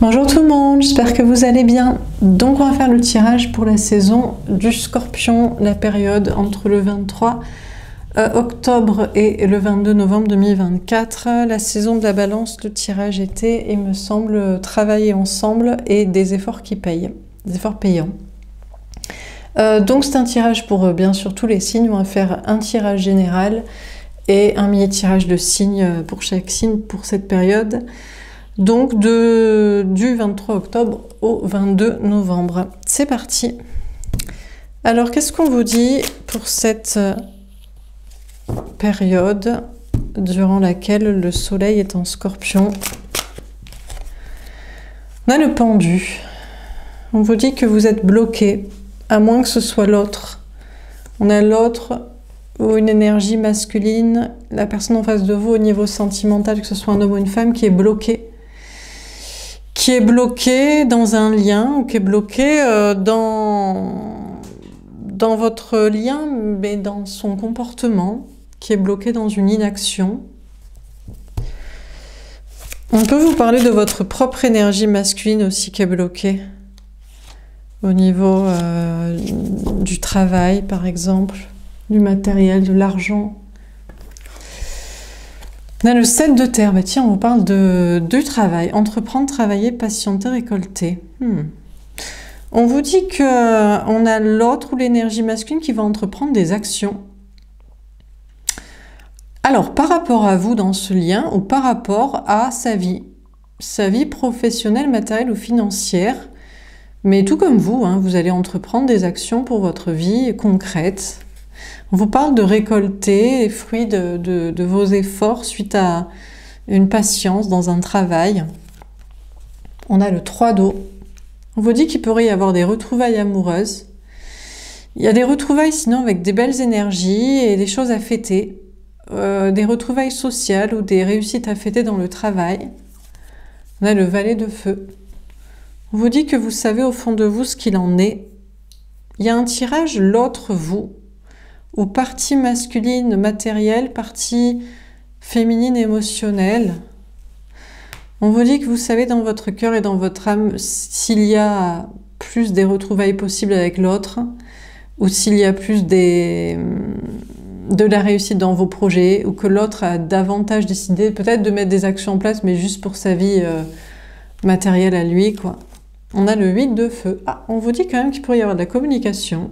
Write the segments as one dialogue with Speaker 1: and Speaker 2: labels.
Speaker 1: Bonjour tout le monde, j'espère que vous allez bien. Donc on va faire le tirage pour la saison du Scorpion, la période entre le 23 octobre et le 22 novembre 2024. La saison de la balance, le tirage était, il me semble, travailler ensemble et des efforts qui payent, des efforts payants. Donc c'est un tirage pour bien sûr tous les signes. On va faire un tirage général et un mini-tirage de signes pour chaque signe pour cette période. Donc du 23 octobre au 22 novembre. C'est parti. Alors qu'est-ce qu'on vous dit pour cette période durant laquelle le soleil est en Scorpion? On a le pendu. On vous dit que vous êtes bloqué, à moins que ce soit l'autre. On a l'autre ou une énergie masculine, la personne en face de vous au niveau sentimental, que ce soit un homme ou une femme, qui est bloqué dans un lien, ou qui est bloqué dans votre lien, mais dans son comportement, qui est bloqué dans une inaction. On peut vous parler de votre propre énergie masculine aussi qui est bloquée, au niveau du travail par exemple, du matériel, de l'argent. On a le 7 de terre. Bah tiens, on vous parle du travail. Entreprendre, travailler, patienter, récolter. On vous dit qu'on a l'autre ou l'énergie masculine qui va entreprendre des actions. Alors, par rapport à vous dans ce lien ou par rapport à sa vie professionnelle, matérielle ou financière. Mais tout comme vous, hein, vous allez entreprendre des actions pour votre vie concrète. On vous parle de récolter les fruits de vos efforts suite à une patience dans un travail. On a le 3 d'eau. On vous dit qu'il pourrait y avoir des retrouvailles amoureuses. Il y a des retrouvailles sinon avec des belles énergies et des choses à fêter. Des retrouvailles sociales ou des réussites à fêter dans le travail. On a le valet de feu. On vous dit que vous savez au fond de vous ce qu'il en est. Il y a un tirage l'autre vous, ou partie masculine matérielle, partie féminine émotionnelle. On vous dit que vous savez dans votre cœur et dans votre âme s'il y a plus des retrouvailles possibles avec l'autre, ou s'il y a plus de la réussite dans vos projets, ou que l'autre a davantage décidé peut-être de mettre des actions en place, mais juste pour sa vie matérielle à lui, quoi. On a le 8 de feu. Ah, on vous dit quand même qu'il pourrait y avoir de la communication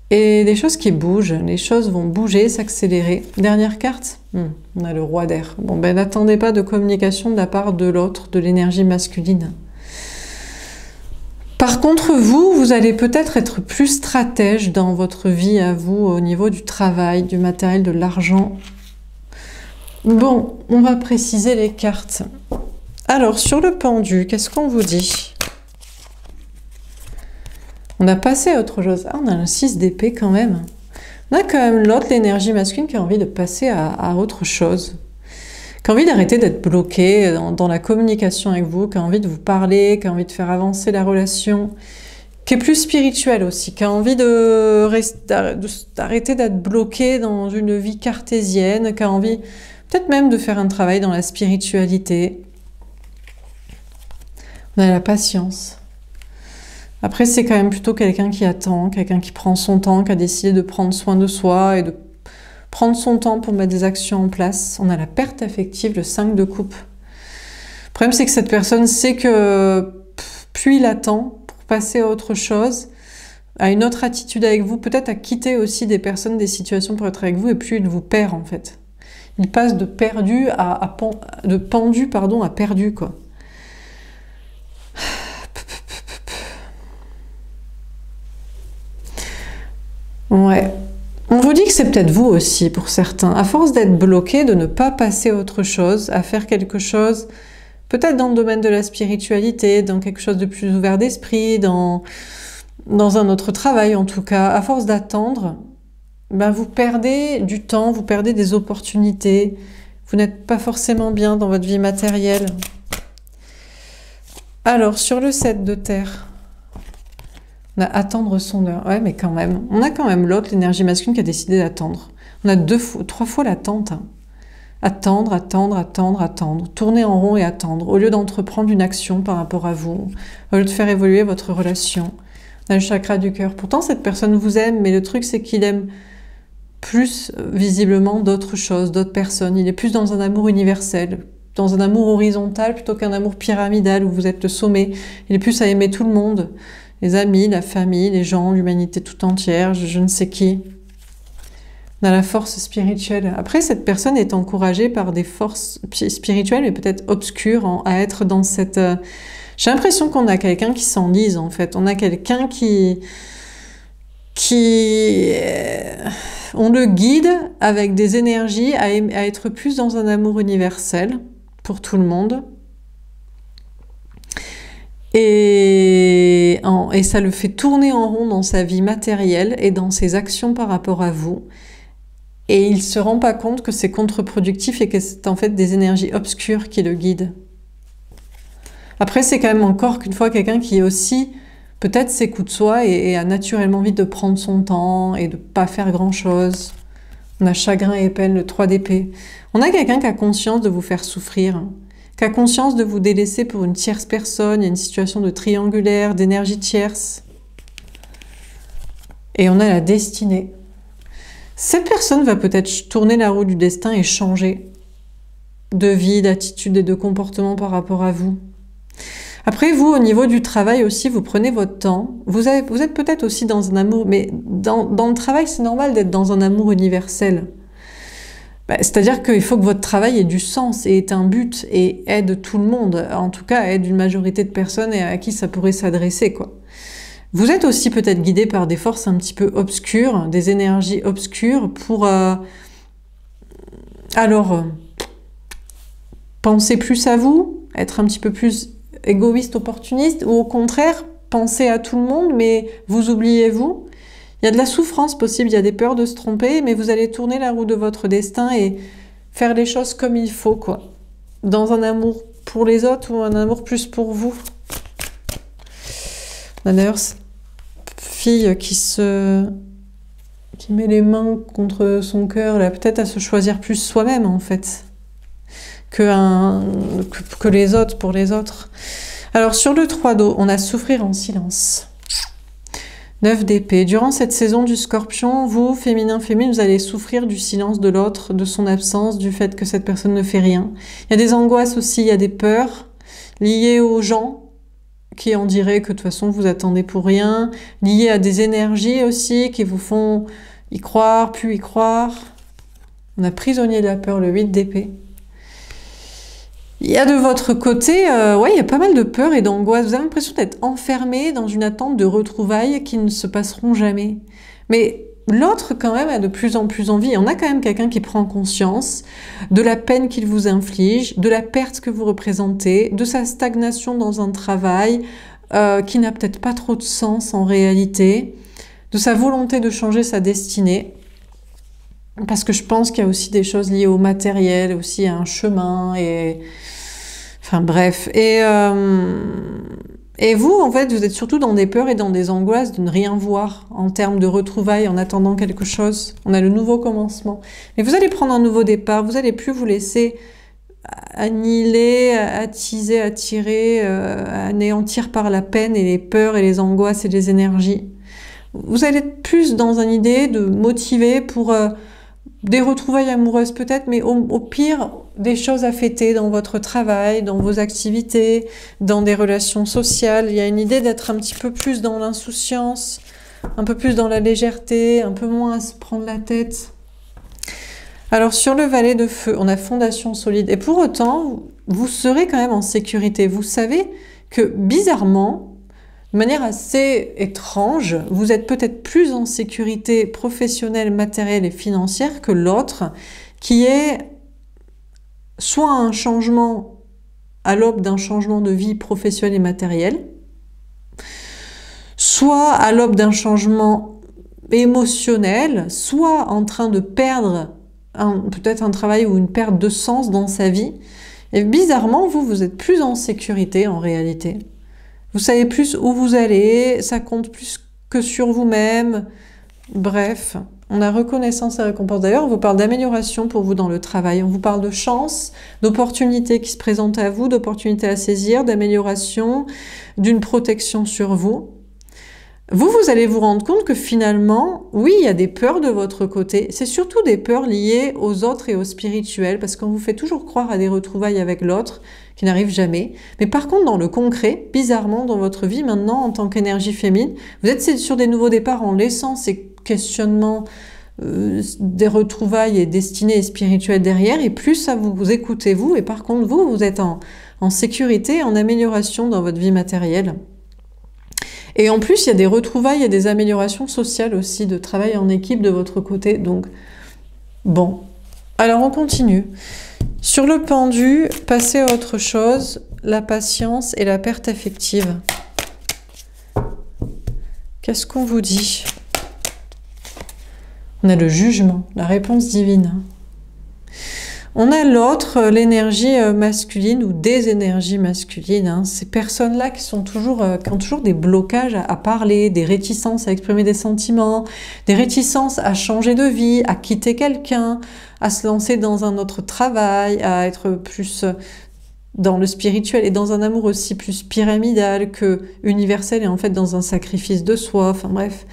Speaker 1: et des choses qui bougent. Les choses vont bouger, s'accélérer. Dernière carte, on a le roi d'air. Bon, ben n'attendez pas de communication de la part de l'autre, de l'énergie masculine. Par contre, vous allez peut-être être plus stratège dans votre vie à vous, au niveau du travail, du matériel, de l'argent. Bon, on va préciser les cartes. Alors, sur le pendu, qu'est-ce qu'on vous dit ? On a passé à autre chose. Ah, on a un 6 d'épée quand même. On a quand même l'autre, l'énergie masculine, qui a envie de passer à autre chose. Qui a envie d'arrêter d'être bloqué dans la communication avec vous, qui a envie de vous parler, qui a envie de faire avancer la relation, qui est plus spirituel aussi, qui a envie d'arrêter d'être bloqué dans une vie cartésienne, qui a envie peut-être même de faire un travail dans la spiritualité. On a la patience. Après, c'est quand même plutôt quelqu'un qui attend, quelqu'un qui prend son temps, qui a décidé de prendre soin de soi et de prendre son temps pour mettre des actions en place. On a la perte affective, le 5 de coupe. Le problème, c'est que cette personne sait que plus il attend pour passer à autre chose, à une autre attitude avec vous, peut-être à quitter aussi des personnes, des situations pour être avec vous, et plus il vous perd en fait. Il passe de pendu à perdu, quoi. Ouais. On vous dit que c'est peut-être vous aussi, pour certains. À force d'être bloqué, de ne pas passer à autre chose, à faire quelque chose, peut-être dans le domaine de la spiritualité, dans quelque chose de plus ouvert d'esprit, dans un autre travail en tout cas. À force d'attendre, ben vous perdez du temps, vous perdez des opportunités. Vous n'êtes pas forcément bien dans votre vie matérielle. Alors, sur le 7 de terre... On a attendre son heure. Ouais, mais quand même. On a quand même l'autre, l'énergie masculine, qui a décidé d'attendre. On a 3 fois l'attente. Hein. Attendre, attendre, attendre, attendre. Tourner en rond et attendre. Au lieu d'entreprendre une action par rapport à vous. Au lieu de faire évoluer votre relation. On a le chakra du cœur. Pourtant, cette personne vous aime, mais le truc, c'est qu'il aime plus, visiblement, d'autres choses, d'autres personnes. Il est plus dans un amour universel, dans un amour horizontal, plutôt qu'un amour pyramidal, où vous êtes le sommet. Il est plus à aimer tout le monde. Les amis, la famille, les gens, l'humanité tout entière, je ne sais qui. On a la force spirituelle. Après, cette personne est encouragée par des forces spirituelles, mais peut-être obscures, à être dans cette... J'ai l'impression qu'on a quelqu'un qui s'enlise, en fait. On a quelqu'un qui... On le guide avec des énergies à être plus dans un amour universel pour tout le monde. Et ça le fait tourner en rond dans sa vie matérielle et dans ses actions par rapport à vous. Et il ne se rend pas compte que c'est contre-productif et que c'est en fait des énergies obscures qui le guident. Après, c'est quand même encore qu'une fois quelqu'un qui aussi peut-être s'écoute soi et a naturellement envie de prendre son temps et de ne pas faire grand-chose. On a chagrin et peine, le 3 d'épée. On a quelqu'un qui a conscience de vous faire souffrir, qui a conscience de vous délaisser pour une tierce personne. Il y a une situation de triangulaire, d'énergie tierce. Et on a la destinée. Cette personne va peut-être tourner la roue du destin et changer de vie, d'attitude et de comportement par rapport à vous. Après, vous, au niveau du travail aussi, vous prenez votre temps. Vous êtes peut-être aussi dans un amour, mais dans le travail, c'est normal d'être dans un amour universel. C'est-à-dire qu'il faut que votre travail ait du sens et ait un but et aide tout le monde. En tout cas, aide une majorité de personnes et à qui ça pourrait s'adresser, quoi. Vous êtes aussi peut-être guidé par des forces un petit peu obscures, des énergies obscures pour penser plus à vous, être un petit peu plus égoïste, opportuniste, ou au contraire, penser à tout le monde, mais vous oubliez vous. Il y a de la souffrance possible, il y a des peurs de se tromper, mais vous allez tourner la roue de votre destin et faire les choses comme il faut, quoi. Dans un amour pour les autres ou un amour plus pour vous. On a d'ailleurs cette fille qui met les mains contre son cœur, là, peut-être à se choisir plus soi-même, en fait, que les autres pour les autres. Alors, sur le 3 d'eau, on a souffrir en silence. 9 d'épée. Durant cette saison du Scorpion, vous, féminin, féminine, vous allez souffrir du silence de l'autre, de son absence, du fait que cette personne ne fait rien. Il y a des angoisses aussi, il y a des peurs liées aux gens qui en diraient que de toute façon vous attendez pour rien, liées à des énergies aussi qui vous font y croire, plus y croire. On a prisonnier de la peur, le 8 d'épée. Il y a de votre côté, il y a pas mal de peur et d'angoisse. Vous avez l'impression d'être enfermé dans une attente de retrouvailles qui ne se passeront jamais. Mais l'autre, quand même, a de plus en plus envie. On a quand même quelqu'un qui prend conscience de la peine qu'il vous inflige, de la perte que vous représentez, de sa stagnation dans un travail qui n'a peut-être pas trop de sens en réalité, de sa volonté de changer sa destinée. Parce que je pense qu'il y a aussi des choses liées au matériel, aussi à un chemin, et... Enfin bref. Et vous, en fait, vous êtes surtout dans des peurs et dans des angoisses de ne rien voir en termes de retrouvailles en attendant quelque chose. On a le nouveau commencement. Mais vous allez prendre un nouveau départ, vous n'allez plus vous laisser annihiler, attiser, attirer, anéantir par la peine et les peurs et les angoisses et les énergies. Vous allez être plus dans une idée de motiver pour... des retrouvailles amoureuses peut-être, mais au pire, des choses à fêter dans votre travail, dans vos activités, dans des relations sociales. Il y a une idée d'être un petit peu plus dans l'insouciance, un peu plus dans la légèreté, un peu moins à se prendre la tête. Alors sur le valet de feu, on a fondation solide. Et pour autant, vous serez quand même en sécurité. Vous savez que bizarrement, de manière assez étrange, vous êtes peut-être plus en sécurité professionnelle, matérielle et financière que l'autre, qui est soit un changement, à l'aube d'un changement de vie professionnelle et matérielle, soit à l'aube d'un changement émotionnel, soit en train de perdre peut-être un travail ou une perte de sens dans sa vie. Et bizarrement, vous êtes plus en sécurité en réalité. Vous savez plus où vous allez, ça compte plus que sur vous-même. Bref, On a reconnaissance et récompense. D'ailleurs, on vous parle d'amélioration pour vous dans le travail. On vous parle de chance, d'opportunités qui se présentent à vous, d'opportunités à saisir, d'amélioration, d'une protection sur vous. Vous allez vous rendre compte que finalement, oui, il y a des peurs de votre côté. C'est surtout des peurs liées aux autres et au spirituel, parce qu'on vous fait toujours croire à des retrouvailles avec l'autre qui n'arrivent jamais. Mais par contre, dans le concret, bizarrement, dans votre vie maintenant, en tant qu'énergie féminine, vous êtes sur des nouveaux départs en laissant ces questionnements des retrouvailles et destinées et spirituelles derrière, et plus ça vous écoutez vous, et par contre, vous êtes en sécurité, en amélioration dans votre vie matérielle. Et en plus, il y a des retrouvailles et des améliorations sociales aussi, de travail en équipe de votre côté. Donc, bon. Alors, on continue. Sur le pendu, passez à autre chose, la patience et la perte affective. Qu'est-ce qu'on vous dit? On a le jugement, la réponse divine. On a l'autre, l'énergie masculine ou des énergies masculines. Hein. Ces personnes-là qui ont toujours des blocages à parler, des réticences à exprimer des sentiments, des réticences à changer de vie, à quitter quelqu'un, à se lancer dans un autre travail, à être plus dans le spirituel et dans un amour aussi plus pyramidal que universel et en fait dans un sacrifice de soi. Enfin bref,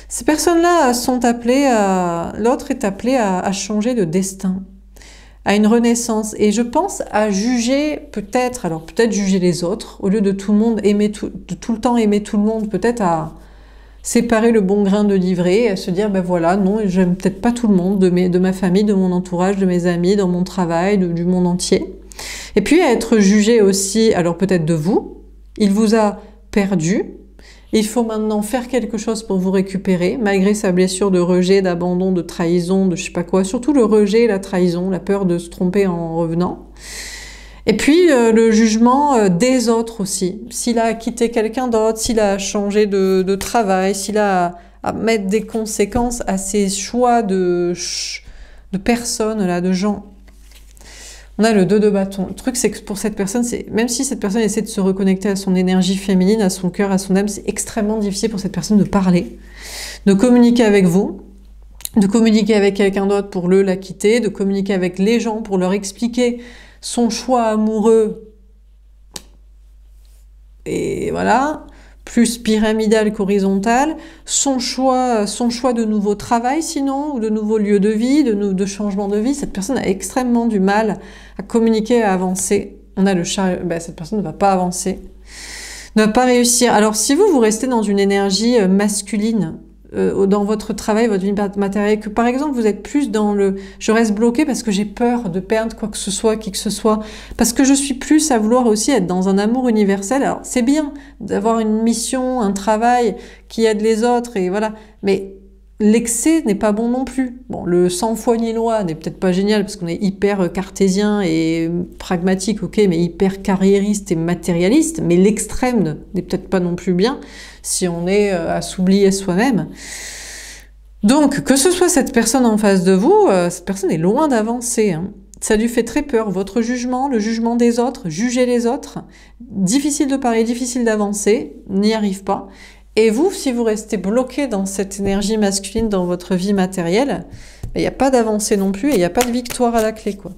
Speaker 1: ces personnes-là sont appelées à... L'autre est appelé à changer de destin, à une renaissance. Et je pense à juger peut-être, alors peut-être juger les autres, au lieu de tout le monde aimer de tout le temps aimer tout le monde, peut-être à séparer le bon grain de l'ivraie, à se dire, ben voilà, non, j'aime peut-être pas tout le monde, de ma famille, de mon entourage, de mes amis, dans mon travail, du monde entier. Et puis à être jugé aussi, alors peut-être de vous, il vous a perdu, il faut maintenant faire quelque chose pour vous récupérer, malgré sa blessure de rejet, d'abandon, de trahison, de je sais pas quoi. Surtout le rejet, la trahison, la peur de se tromper en revenant. Et puis le jugement des autres aussi. S'il a quitté quelqu'un d'autre, s'il a changé de travail, s'il a à mettre des conséquences à ses choix de personnes, là, de gens. On a le 2 de bâton. Le truc, c'est que pour cette personne, même si cette personne essaie de se reconnecter à son énergie féminine, à son cœur, à son âme, c'est extrêmement difficile pour cette personne de parler, de communiquer avec vous, de communiquer avec quelqu'un d'autre pour la quitter, de communiquer avec les gens pour leur expliquer son choix amoureux. Et voilà, plus pyramidal qu'horizontal, son choix de nouveau travail sinon, ou de nouveau lieu de vie, de changement de vie. Cette personne a extrêmement du mal à communiquer, à avancer. On a le chariot, cette personne ne va pas avancer, ne va pas réussir. Alors si vous restez dans une énergie masculine, dans votre travail, votre vie matérielle, que par exemple vous êtes plus dans le « je reste bloqué parce que j'ai peur de perdre quoi que ce soit, qui que ce soit », parce que je suis plus à vouloir aussi être dans un amour universel. Alors c'est bien d'avoir une mission, un travail qui aide les autres, et voilà, mais l'excès n'est pas bon non plus. Bon, le sans foi ni loi n'est peut-être pas génial parce qu'on est hyper cartésien et pragmatique, ok, mais hyper carriériste et matérialiste, mais l'extrême n'est peut-être pas non plus bien si on est à s'oublier soi-même. Donc, que ce soit cette personne en face de vous, cette personne est loin d'avancer. Hein. Ça lui fait très peur. Votre jugement, le jugement des autres, juger les autres, difficile de parler, difficile d'avancer, n'y arrive pas. Et vous, si vous restez bloqué dans cette énergie masculine dans votre vie matérielle, il n'y a pas d'avancée non plus et il n'y a pas de victoire à la clé, quoi.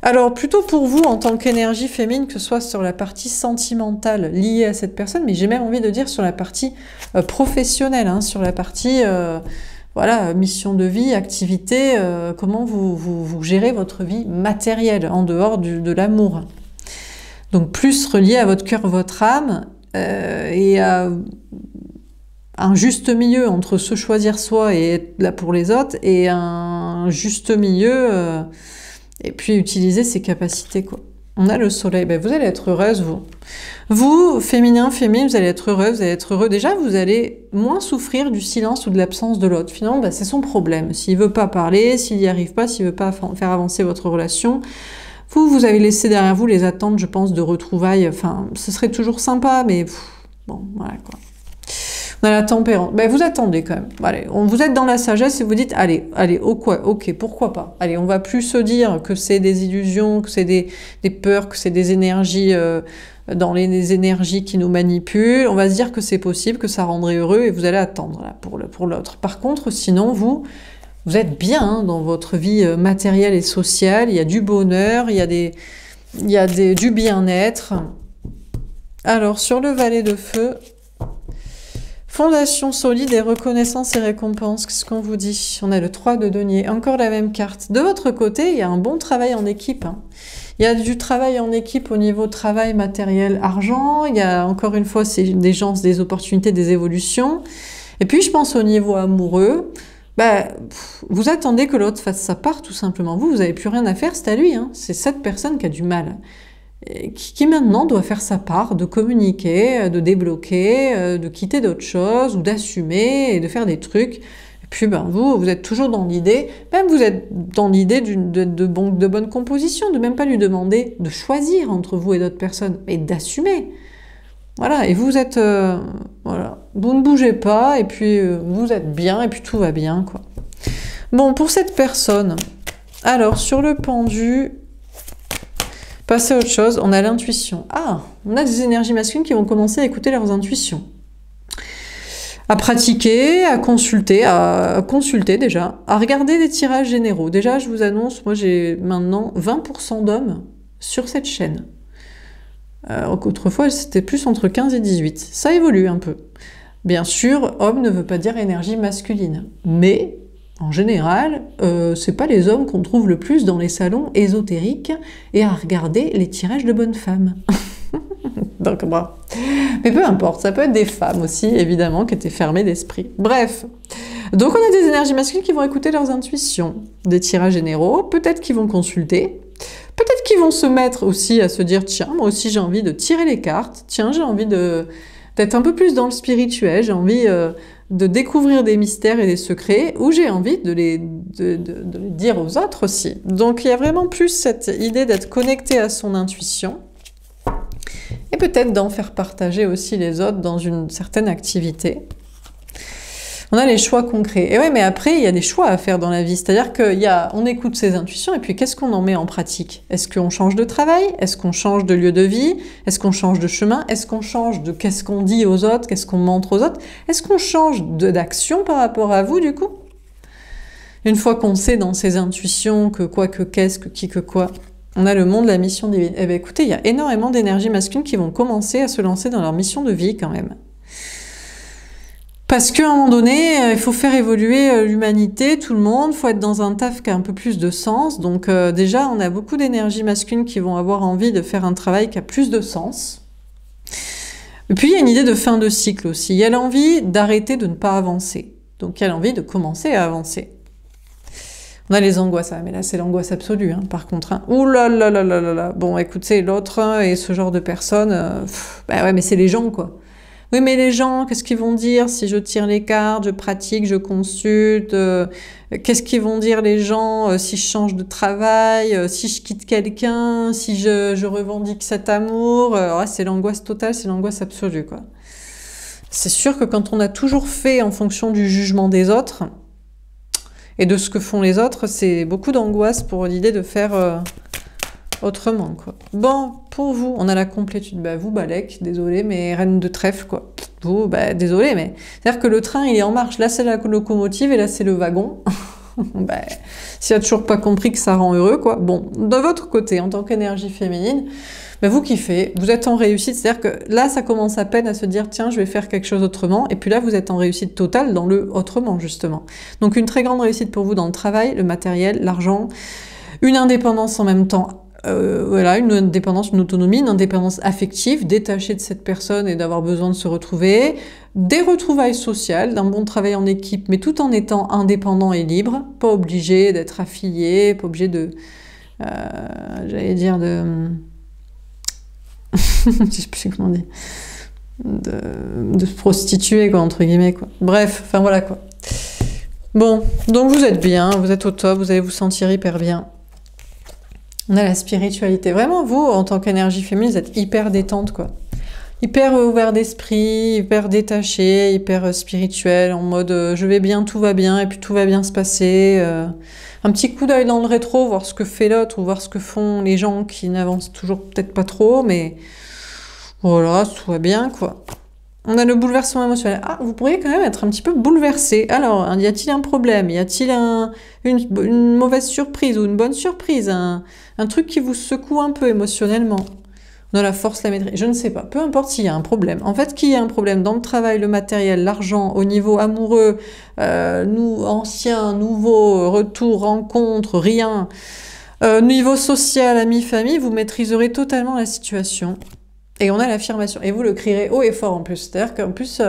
Speaker 1: Alors, plutôt pour vous, en tant qu'énergie féminine, que ce soit sur la partie sentimentale liée à cette personne, mais j'ai même envie de dire sur la partie professionnelle, hein, sur la partie voilà, mission de vie, activité, comment vous gérez votre vie matérielle en dehors de l'amour. Donc, plus relié à votre cœur, votre âme, et à un juste milieu entre se choisir soi et être là pour les autres, et un juste milieu, et puis utiliser ses capacités, quoi. On a le soleil, vous allez être heureuse, vous. Vous, féminin, féminine, vous allez être heureuse, vous allez être heureux. Déjà, vous allez moins souffrir du silence ou de l'absence de l'autre. Finalement, c'est son problème. S'il veut pas parler, s'il n'y arrive pas, s'il veut pas faire avancer votre relation, vous avez laissé derrière vous les attentes, je pense, de retrouvailles. Enfin, ce serait toujours sympa, mais bon, voilà, quoi. On a la tempérance. Vous attendez quand même. Allez, vous êtes dans la sagesse et vous dites, allez, ok, pourquoi pas. Allez, on va plus se dire que c'est des illusions, que c'est des peurs, que c'est des énergies dans les énergies qui nous manipulent. On va se dire que c'est possible, que ça rendrait heureux et vous allez attendre là, pour l'autre. Par contre, sinon, vous êtes bien hein, dans votre vie matérielle et sociale. Il y a du bonheur, il y a du bien-être. Alors, sur le valet de feu, fondation solide et reconnaissance et récompense, qu'est-ce qu'on vous dit? On a le 3 de denier, encore la même carte. De votre côté, il y a un bon travail en équipe. Hein. Il y a du travail en équipe au niveau travail, matériel, argent. Il y a, encore une fois, c'est des chances, des opportunités, des évolutions. Et puis, je pense au niveau amoureux. Vous attendez que l'autre fasse sa part, tout simplement. Vous n'avez plus rien à faire, c'est à lui. Hein. C'est cette personne qui a du mal. Qui maintenant doit faire sa part, de communiquer, de débloquer, de quitter d'autres choses, ou d'assumer, et de faire des trucs. Et puis vous êtes toujours dans l'idée, même vous êtes dans l'idée de bonne composition, de même pas lui demander de choisir entre vous et d'autres personnes, mais d'assumer. Voilà, et vous êtes... voilà, vous ne bougez pas, et puis vous êtes bien, et puis tout va bien, quoi. Bon, pour cette personne, alors, sur le pendu... Passer à autre chose, on a l'intuition. Ah, on a des énergies masculines qui vont commencer à écouter leurs intuitions. À pratiquer, à consulter déjà, à regarder des tirages généraux. Déjà, je vous annonce, moi j'ai maintenant 20% d'hommes sur cette chaîne. Autrefois, c'était plus entre 15 et 18. Ça évolue un peu. Bien sûr, homme ne veut pas dire énergie masculine, mais... En général, c'est pas les hommes qu'on trouve le plus dans les salons ésotériques et à regarder les tirages de bonnes femmes. Donc, bon. Mais peu importe, ça peut être des femmes aussi, évidemment, qui étaient fermées d'esprit. Bref. Donc, on a des énergies masculines qui vont écouter leurs intuitions, des tirages généraux, peut-être qu'ils vont consulter, peut-être qu'ils vont se mettre aussi à se dire, tiens, moi aussi j'ai envie de tirer les cartes, tiens, j'ai envie d'être un peu plus dans le spirituel, j'ai envie... de découvrir des mystères et des secrets, ou j'ai envie de les dire aux autres aussi. Donc il y a vraiment plus cette idée d'être connecté à son intuition, et peut-être d'en faire partager aussi les autres dans une certaine activité. On a les choix concrets. Et ouais, mais après, il y a des choix à faire dans la vie. C'est-à-dire qu'on écoute ses intuitions, et puis qu'est-ce qu'on en met en pratique? Est-ce qu'on change de travail? Est-ce qu'on change de lieu de vie? Est-ce qu'on change de chemin? Est-ce qu'on change de qu'est-ce qu'on dit aux autres? Qu'est-ce qu'on montre aux autres? Est-ce qu'on change d'action par rapport à vous, du coup? Une fois qu'on sait dans ses intuitions que quoi, que qu'est-ce, que qui, que quoi, on a le monde, la mission divine. Eh bien, écoutez, il y a énormément d'énergies masculines qui vont commencer à se lancer dans leur mission de vie, quand même. Parce qu'à un moment donné, il faut faire évoluer l'humanité, tout le monde, il faut être dans un taf qui a un peu plus de sens. Donc déjà, on a beaucoup d'énergies masculines qui vont avoir envie de faire un travail qui a plus de sens. Et puis, il y a une idée de fin de cycle aussi. Il y a l'envie d'arrêter de ne pas avancer. Donc, il y a l'envie de commencer à avancer. On a les angoisses, mais là, c'est l'angoisse absolue, hein, par contre. Hein. Ouh là là là là là là. Bon, écoutez, l'autre et ce genre de personnes, ouais, mais c'est les gens, quoi. Oui, mais les gens, qu'est-ce qu'ils vont dire si je tire les cartes, je pratique, je consulte? Qu'est-ce qu'ils vont dire les gens si je change de travail, si je quitte quelqu'un, si je revendique cet amour? Ouais, c'est l'angoisse totale, c'est l'angoisse absolue, quoi. C'est sûr que quand on a toujours fait en fonction du jugement des autres et de ce que font les autres, c'est beaucoup d'angoisse pour l'idée de faire... autrement, quoi. Bon, pour vous, on a la complétude. Vous, Balek, désolé, mais reine de trèfle, quoi. Vous, désolé, mais... C'est-à-dire que le train, il est en marche. Là, c'est la locomotive et là, c'est le wagon. S'il a toujours pas compris que ça rend heureux, quoi. Bon, de votre côté, en tant qu'énergie féminine, vous kiffez, vous êtes en réussite. C'est-à-dire que là, ça commence à peine à se dire, tiens, je vais faire quelque chose autrement. Et puis là, vous êtes en réussite totale dans le autrement, justement. Donc, une très grande réussite pour vous dans le travail, le matériel, l'argent, une indépendance en même temps. Voilà, une indépendance, une autonomie, une indépendance affective, détachée de cette personne et d'avoir besoin de se retrouver, des retrouvailles sociales, d'un bon travail en équipe, mais tout en étant indépendant et libre, pas obligé d'être affilié, pas obligé de... j'allais dire de... je sais plus comment on dit... de se prostituer, quoi, entre guillemets, quoi. Bref, enfin voilà, quoi. Bon, donc vous êtes bien, vous êtes au top, vous allez vous sentir hyper bien. On a la spiritualité. Vraiment, vous, en tant qu'énergie féminine, vous êtes hyper détente, quoi. Hyper ouvert d'esprit, hyper détaché, hyper spirituel, en mode je vais bien, tout va bien, et puis tout va bien se passer. Un petit coup d'œil dans le rétro, voir ce que fait l'autre, ou voir ce que font les gens qui n'avancent toujours peut-être pas trop, mais Voilà, tout va bien, quoi. On a le bouleversement émotionnel. Ah, vous pourriez quand même être un petit peu bouleversé. Alors, y a-t-il un problème? Y a-t-il une mauvaise surprise ou une bonne surprise? Un truc qui vous secoue un peu émotionnellement? On a la force, la maîtrise. Je ne sais pas. Peu importe s'il y a un problème. En fait, qu'il y ait un problème dans le travail, le matériel, l'argent, au niveau amoureux, ancien, nouveau, retour, rencontre, rien. Niveau social, amis, famille, vous maîtriserez totalement la situation. Et on a l'affirmation. Et vous le crierez haut et fort en plus. C'est-à-dire qu'en plus...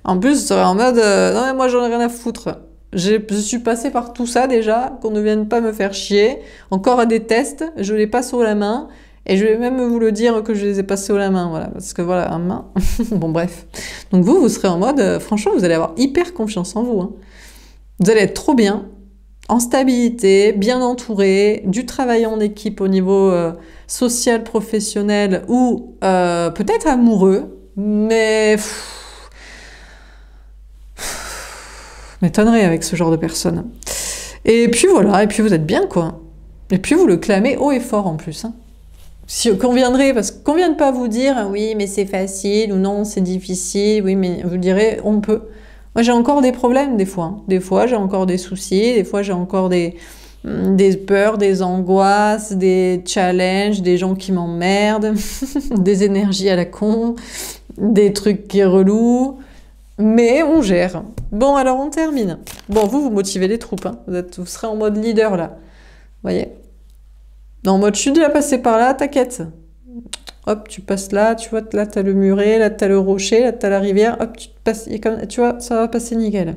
Speaker 1: en plus, vous serez en mode... non mais moi j'en ai rien à foutre. Je suis passée par tout ça déjà, qu'on ne vienne pas me faire chier. Encore à des tests, je les passe haut la main. Et je vais même vous le dire que je les ai passés haut la main. Voilà, parce que voilà, un main... bon bref. Donc vous serez en mode... franchement, vous allez avoir hyper confiance en vous. Hein. Vous allez être trop bien. En stabilité, bien entouré, du travail en équipe au niveau social, professionnel ou peut-être amoureux, mais m'étonnerait avec ce genre de personnes. Et puis voilà, et puis vous êtes bien quoi. Et puis vous le clamez haut et fort en plus. Hein. Si, qu'on viendrait, parce qu'on vienne pas vous dire oui mais c'est facile ou non c'est difficile, oui mais vous direz on peut. Moi, j'ai encore des problèmes des fois. Des fois, j'ai encore des soucis. Des fois, j'ai encore des peurs, des angoisses, des challenges, des gens qui m'emmerdent, des énergies à la con, des trucs qui relous. Mais on gère. Bon, alors on termine. Bon, vous motivez les troupes. Hein. Vous serez en mode leader, là. Vous voyez? En mode, je suis déjà passé par là, t'inquiète. Hop, tu passes là, tu vois, là t'as le muret, là t'as le rocher, là t'as la rivière, hop, tu passes, tu vois, ça va passer nickel.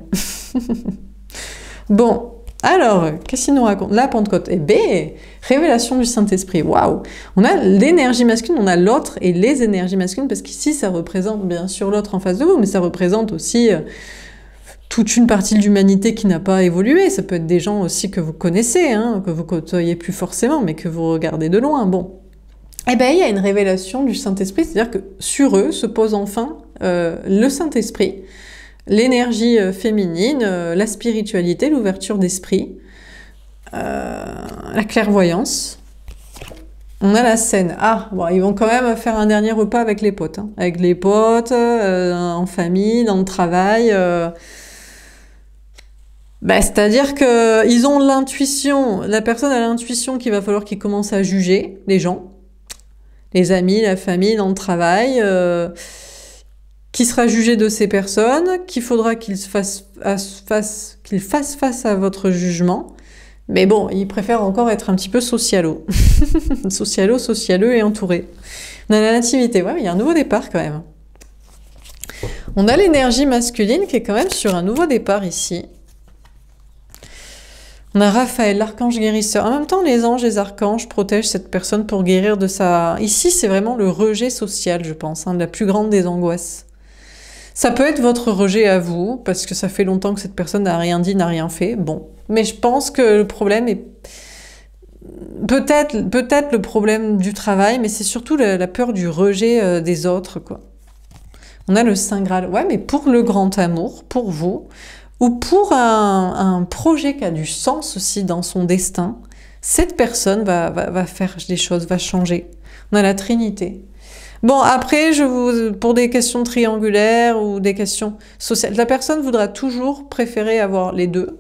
Speaker 1: Bon, alors, qu'est-ce qu'il nous raconte? La Pentecôte. Eh bien, révélation du Saint-Esprit, waouh! On a l'énergie masculine, on a l'autre et les énergies masculines, parce qu'ici, ça représente bien sûr l'autre en face de vous, mais ça représente aussi toute une partie de l'humanité qui n'a pas évolué. Ça peut être des gens aussi que vous connaissez, hein, que vous côtoyez plus forcément, mais que vous regardez de loin, bon. Eh bien, il y a une révélation du Saint-Esprit, c'est-à-dire que sur eux se pose enfin le Saint-Esprit, l'énergie féminine, la spiritualité, l'ouverture d'esprit, la clairvoyance. On a la scène. Ah, bon, ils vont quand même faire un dernier repas avec les potes. Hein. Avec les potes, en famille, dans le travail. Bah, c'est-à-dire qu'ils ont l'intuition, la personne a l'intuition qu'il va falloir qu'ils commencent à juger les gens. Les amis, la famille, dans le travail, qui sera jugé de ces personnes, qu'il faudra qu'ils fassent face à votre jugement. Mais bon, ils préfèrent encore être un petit peu socialo. Socialeux et entouré. On a la nativité, ouais, mais il y a un nouveau départ quand même. On a l'énergie masculine qui est quand même sur un nouveau départ ici. On a Raphaël, l'archange guérisseur. En même temps, les anges et les archanges protègent cette personne pour guérir de sa... Ici, c'est vraiment le rejet social, je pense, hein, la plus grande des angoisses. Ça peut être votre rejet à vous, parce que ça fait longtemps que cette personne n'a rien dit, n'a rien fait. Bon. Mais je pense que le problème est... Peut-être le problème du travail, mais c'est surtout la peur du rejet des autres, quoi. On a le Saint Graal. Ouais, mais pour le grand amour, pour vous... ou pour un projet qui a du sens aussi dans son destin, cette personne va faire des choses, va changer. On a la Trinité. Bon, après, pour des questions triangulaires ou des questions sociales, la personne voudra toujours préférer avoir les deux,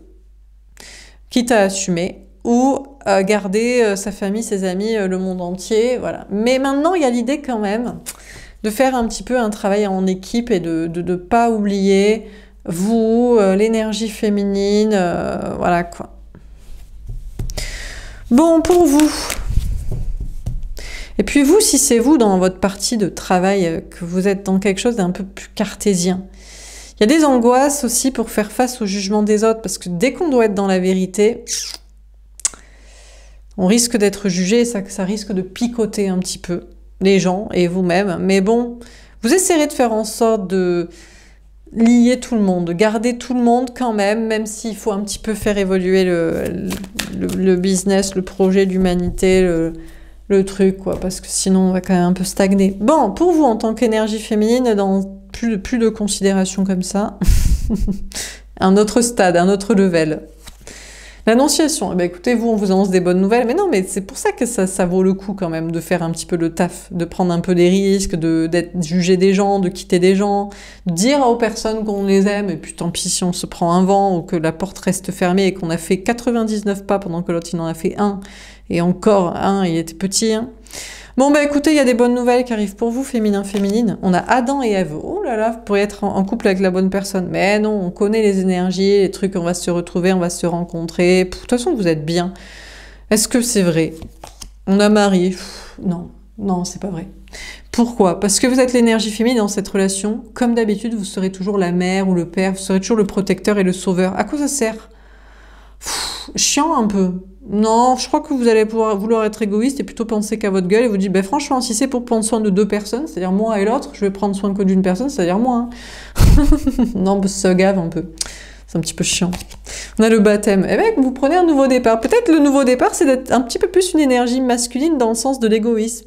Speaker 1: quitte à assumer, ou garder sa famille, ses amis, le monde entier, voilà. Mais maintenant, il y a l'idée quand même de faire un petit peu un travail en équipe et de ne pas oublier... vous, l'énergie féminine, voilà quoi. Bon, pour vous. Et puis vous, si c'est vous dans votre partie de travail, que vous êtes dans quelque chose d'un peu plus cartésien, il y a des angoisses aussi pour faire face au jugement des autres, parce que dès qu'on doit être dans la vérité, on risque d'être jugé et ça risque de picoter un petit peu les gens et vous-même. Mais bon, vous essayerez de faire en sorte de... lier tout le monde, garder tout le monde quand même s'il faut un petit peu faire évoluer le business, le projet d'humanité, le truc, quoi, parce que sinon on va quand même un peu stagner. Bon, pour vous, en tant qu'énergie féminine, dans plus de considération comme ça, un autre stade, un autre level. L'annonciation, eh ben écoutez, vous, on vous annonce des bonnes nouvelles, mais non, mais c'est pour ça que ça vaut le coup quand même de faire un petit peu le taf, de prendre un peu des risques, d'être jugé des gens, de quitter des gens, de dire aux personnes qu'on les aime, et puis tant pis si on se prend un vent ou que la porte reste fermée et qu'on a fait 99 pas pendant que l'autre il en a fait un, et encore un, il était petit, hein. Bon, bah écoutez, il y a des bonnes nouvelles qui arrivent pour vous, féminin, féminine. On a Adam et Ève. Oh là là, vous pourriez être en couple avec la bonne personne. Mais non, on connaît les énergies, les trucs, on va se retrouver, on va se rencontrer. De toute façon, vous êtes bien. Est-ce que c'est vrai? On a Marie. Non, non, c'est pas vrai. Pourquoi? Parce que vous êtes l'énergie féminine dans cette relation. Comme d'habitude, vous serez toujours la mère ou le père, vous serez toujours le protecteur et le sauveur. À quoi ça sert? Chiant un peu. Non, je crois que vous allez pouvoir vouloir être égoïste et plutôt penser qu'à votre gueule et vous dire, ben franchement, si c'est pour prendre soin de deux personnes, c'est-à-dire moi et l'autre, je vais prendre soin que d'une personne, c'est-à-dire moi. Hein. Non, ça gave un peu. C'est un petit peu chiant. On a le baptême. Eh bien, vous prenez un nouveau départ. Peut-être le nouveau départ, c'est d'être un petit peu plus une énergie masculine dans le sens de l'égoïsme.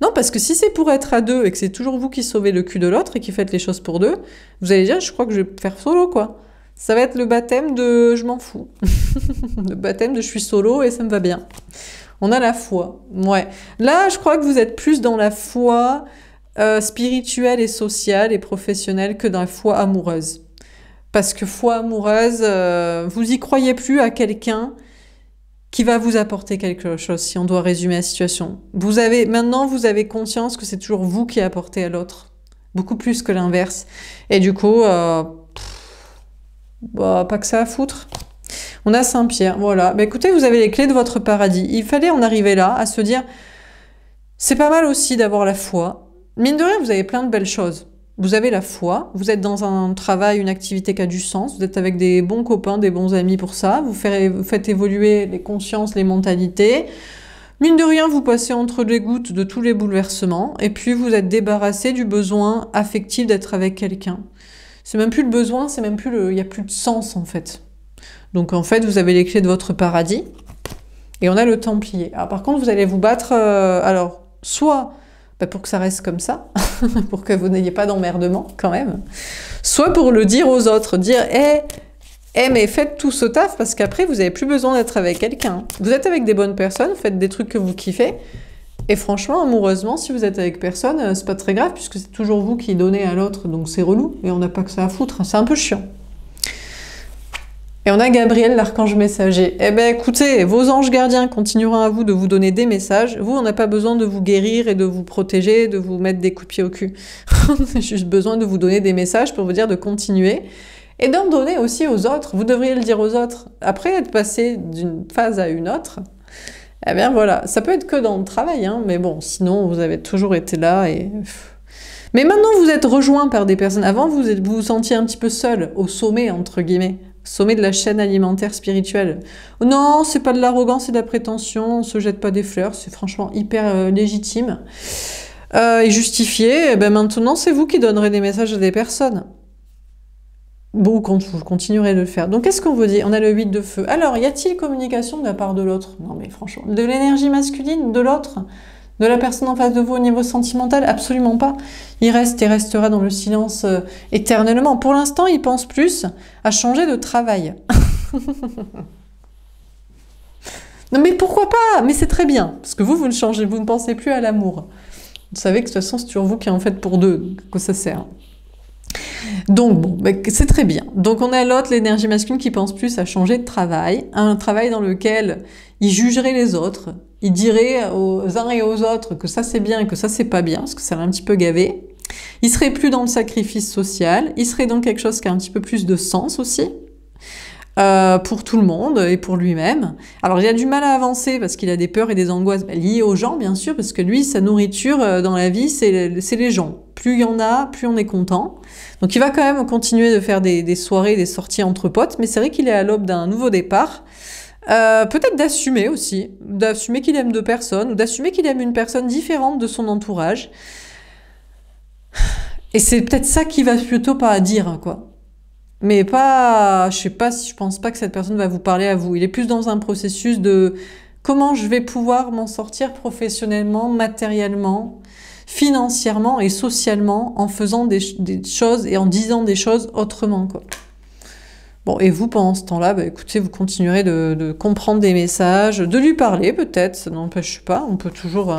Speaker 1: Non, parce que si c'est pour être à deux et que c'est toujours vous qui sauvez le cul de l'autre et qui faites les choses pour deux, vous allez dire, je crois que je vais faire solo, quoi. Ça va être le baptême de je m'en fous. Le baptême de je suis solo et ça me va bien. On a la foi. Ouais. Là, je crois que vous êtes plus dans la foi spirituelle et sociale et professionnelle que dans la foi amoureuse. Parce que foi amoureuse, vous y croyez plus à quelqu'un qui va vous apporter quelque chose, si on doit résumer la situation. Maintenant, vous avez conscience que c'est toujours vous qui apportez à l'autre. Beaucoup plus que l'inverse. Et du coup... bah, pas que ça à foutre. On a Saint-Pierre, voilà. Bah, écoutez, vous avez les clés de votre paradis. Il fallait en arriver là, à se dire, c'est pas mal aussi d'avoir la foi. Mine de rien, vous avez plein de belles choses. Vous avez la foi, vous êtes dans un travail, une activité qui a du sens, vous êtes avec des bons copains, des bons amis pour ça, vous faites évoluer les consciences, les mentalités. Mine de rien, vous passez entre les gouttes de tous les bouleversements, et puis vous êtes débarrassé du besoin affectif d'être avec quelqu'un. C'est même plus le besoin, c'est même plus il n'y a plus de sens en fait. Donc en fait, vous avez les clés de votre paradis et on a le Templier. Alors par contre, vous allez vous battre, alors soit pour que ça reste comme ça, pour que vous n'ayez pas d'emmerdement quand même, soit pour le dire aux autres, dire mais faites tout ce taf parce qu'après vous n'avez plus besoin d'être avec quelqu'un. Vous êtes avec des bonnes personnes, faites des trucs que vous kiffez. Et franchement, amoureusement, si vous êtes avec personne, c'est pas très grave, puisque c'est toujours vous qui donnez à l'autre, donc c'est relou, et on n'a pas que ça à foutre, c'est un peu chiant. Et on a Gabriel, l'archange messager. Eh ben écoutez, vos anges gardiens continueront à vous de vous donner des messages. Vous, on n'a pas besoin de vous guérir et de vous protéger, de vous mettre des coups de pied au cul. On a juste besoin de vous donner des messages pour vous dire de continuer. Et d'en donner aussi aux autres. Vous devriez le dire aux autres. Après être passé d'une phase à une autre, eh bien voilà, ça peut être que dans le travail, hein, mais bon, sinon vous avez toujours été là et... Mais maintenant vous êtes rejoint par des personnes. Avant vous vous sentiez un petit peu seul, au sommet, entre guillemets, sommet de la chaîne alimentaire spirituelle. Non, c'est pas de l'arrogance et de la prétention, on se jette pas des fleurs, c'est franchement hyper légitime et justifié. Et ben maintenant c'est vous qui donnerez des messages à des personnes. Bon, quand vous continuerez de le faire. Donc, qu'est-ce qu'on vous dit? On a le 8 de feu. Alors, y a-t-il communication de la part de l'autre? Non, mais franchement, de l'énergie masculine de l'autre? De la personne en face de vous au niveau sentimental? Absolument pas. Il reste et restera dans le silence éternellement. Pour l'instant, il pense plus à changer de travail. Non, mais pourquoi pas? Mais c'est très bien. Parce que vous ne changez, vous ne pensez plus à l'amour. Vous savez que de toute façon, c'est toujours vous qui en faites pour deux. Que ça sert. Donc bon, c'est très bien. Donc on a l'autre, l'énergie masculine, qui pense plus à changer de travail, un travail dans lequel il jugerait les autres, il dirait aux uns et aux autres que ça c'est bien et que ça c'est pas bien, parce que ça l'a un petit peu gavé. Il serait plus dans le sacrifice social, il serait dans quelque chose qui a un petit peu plus de sens aussi, pour tout le monde et pour lui-même. Alors il a du mal à avancer parce qu'il a des peurs et des angoisses liées aux gens, bien sûr, parce que lui, sa nourriture dans la vie, c'est les gens. Plus il y en a, plus on est content. Donc il va quand même continuer de faire des soirées, des sorties entre potes, mais c'est vrai qu'il est à l'aube d'un nouveau départ. Peut-être d'assumer aussi, d'assumer qu'il aime deux personnes, ou d'assumer qu'il aime une personne différente de son entourage. Et c'est peut-être ça qui va plutôt pas à dire, quoi. Mais pas, je pense pas que cette personne va vous parler à vous. Il est plus dans un processus de comment je vais pouvoir m'en sortir professionnellement, matériellement, financièrement et socialement en faisant des choses et en disant des choses autrement, quoi. Bon, et vous, pendant ce temps-là, bah, écoutez, vous continuerez de comprendre des messages, de lui parler peut-être, ça n'empêche pas, on peut toujours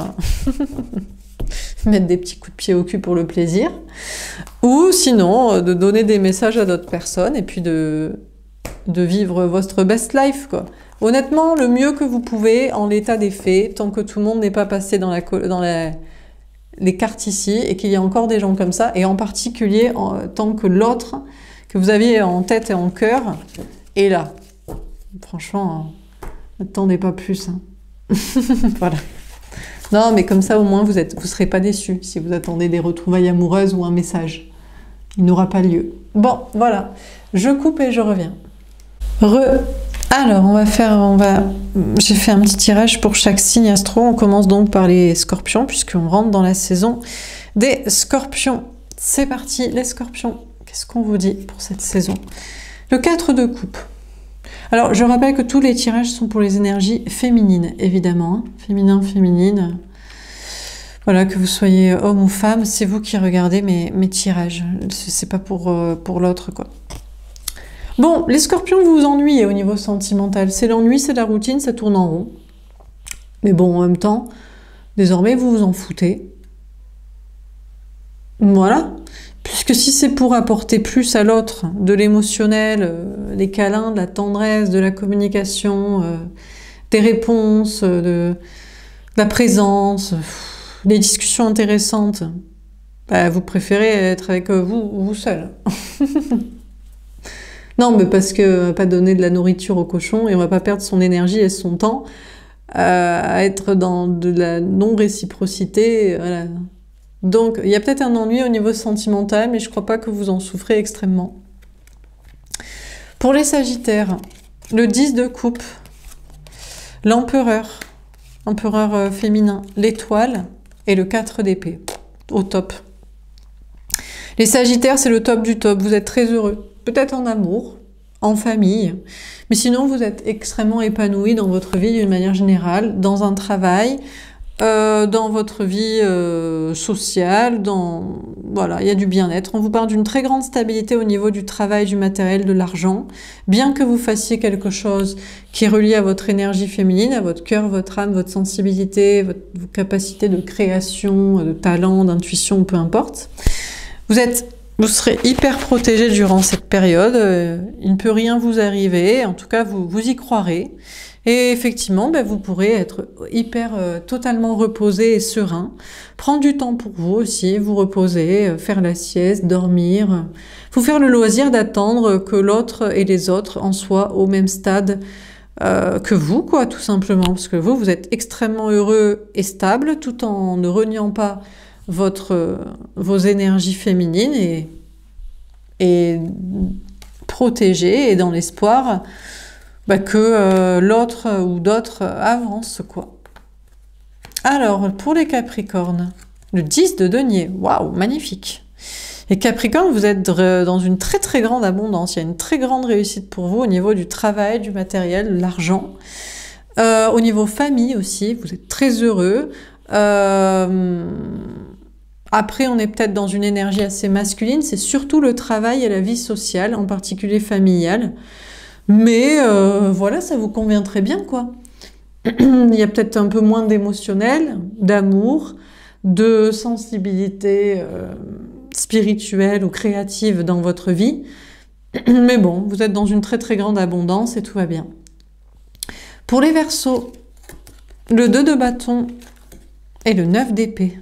Speaker 1: mettre des petits coups de pied au cul pour le plaisir, ou sinon, de donner des messages à d'autres personnes, et puis de vivre votre best life, quoi. Honnêtement, le mieux que vous pouvez, en l'état des faits, tant que tout le monde n'est pas passé dans les cartes ici, et qu'il y a encore des gens comme ça, et en particulier, tant que l'autre que vous aviez en tête et en cœur est là. Franchement, n'attendez pas plus. Hein. Voilà. Non, mais comme ça, au moins, vous serez pas déçus si vous attendez des retrouvailles amoureuses ou un message. Il n'aura pas lieu. Bon, voilà. Je coupe et je reviens. Alors, j'ai fait un petit tirage pour chaque signe astro. On commence donc par les scorpions, puisqu'on rentre dans la saison des scorpions. C'est parti, les scorpions. Qu'est-ce qu'on vous dit pour cette saison? Le 4 de coupe. Alors, je rappelle que tous les tirages sont pour les énergies féminines, évidemment. Hein. Féminin, féminine. Voilà, que vous soyez homme ou femme, c'est vous qui regardez mes tirages. C'est pas pour l'autre, quoi. Bon, les scorpions, vous vous ennuyez au niveau sentimental. C'est l'ennui, c'est la routine, ça tourne en rond. Mais bon, en même temps, désormais, vous vous en foutez. Voilà. Puisque si c'est pour apporter plus à l'autre, de l'émotionnel, des câlins, de la tendresse, de la communication, des réponses, de la présence, des discussions intéressantes, bah, vous préférez être avec vous seul. Non, mais parce que pas donner de la nourriture au cochon et on va pas perdre son énergie et son temps à être dans de la non-réciprocité. Voilà. Donc, il y a peut-être un ennui au niveau sentimental, mais je crois pas que vous en souffrez extrêmement. Pour les sagittaires, le 10 de coupe, l'empereur féminin, l'étoile et le 4 d'épée, au top. Les sagittaires, c'est le top du top, vous êtes très heureux. Peut-être en amour, en famille, mais sinon vous êtes extrêmement épanoui dans votre vie d'une manière générale, dans un travail, dans votre vie sociale, voilà, il y a du bien-être. On vous parle d'une très grande stabilité au niveau du travail, du matériel, de l'argent. Bien que vous fassiez quelque chose qui est relié à votre énergie féminine, à votre cœur, votre âme, votre sensibilité, vos capacités de création, de talent, d'intuition, peu importe. Vous serez hyper protégé durant cette période, il ne peut rien vous arriver, en tout cas vous y croirez. Et effectivement, ben, vous pourrez être totalement reposé et serein, prendre du temps pour vous aussi, vous reposer, faire la sieste, dormir, vous faire le loisir d'attendre que l'autre et les autres en soient au même stade que vous, quoi, tout simplement, parce que vous êtes extrêmement heureux et stable, tout en ne reniant pas vos énergies féminines et protégé et dans l'espoir que l'autre ou d'autres avancent, quoi. Alors, pour les Capricornes, le 10 de denier, waouh, magnifique. Les Capricornes, vous êtes dans une très très grande abondance, il y a une très grande réussite pour vous au niveau du travail, du matériel, de l'argent. Au niveau famille aussi, vous êtes très heureux. Après, on est peut-être dans une énergie assez masculine, c'est surtout le travail et la vie sociale, en particulier familiale. Mais voilà, ça vous convient très bien, quoi. Il y a peut-être un peu moins d'émotionnel, d'amour, de sensibilité spirituelle ou créative dans votre vie. Mais bon, vous êtes dans une très très grande abondance et tout va bien. Pour les Verseaux, le 2 de bâton et le 9 d'épée.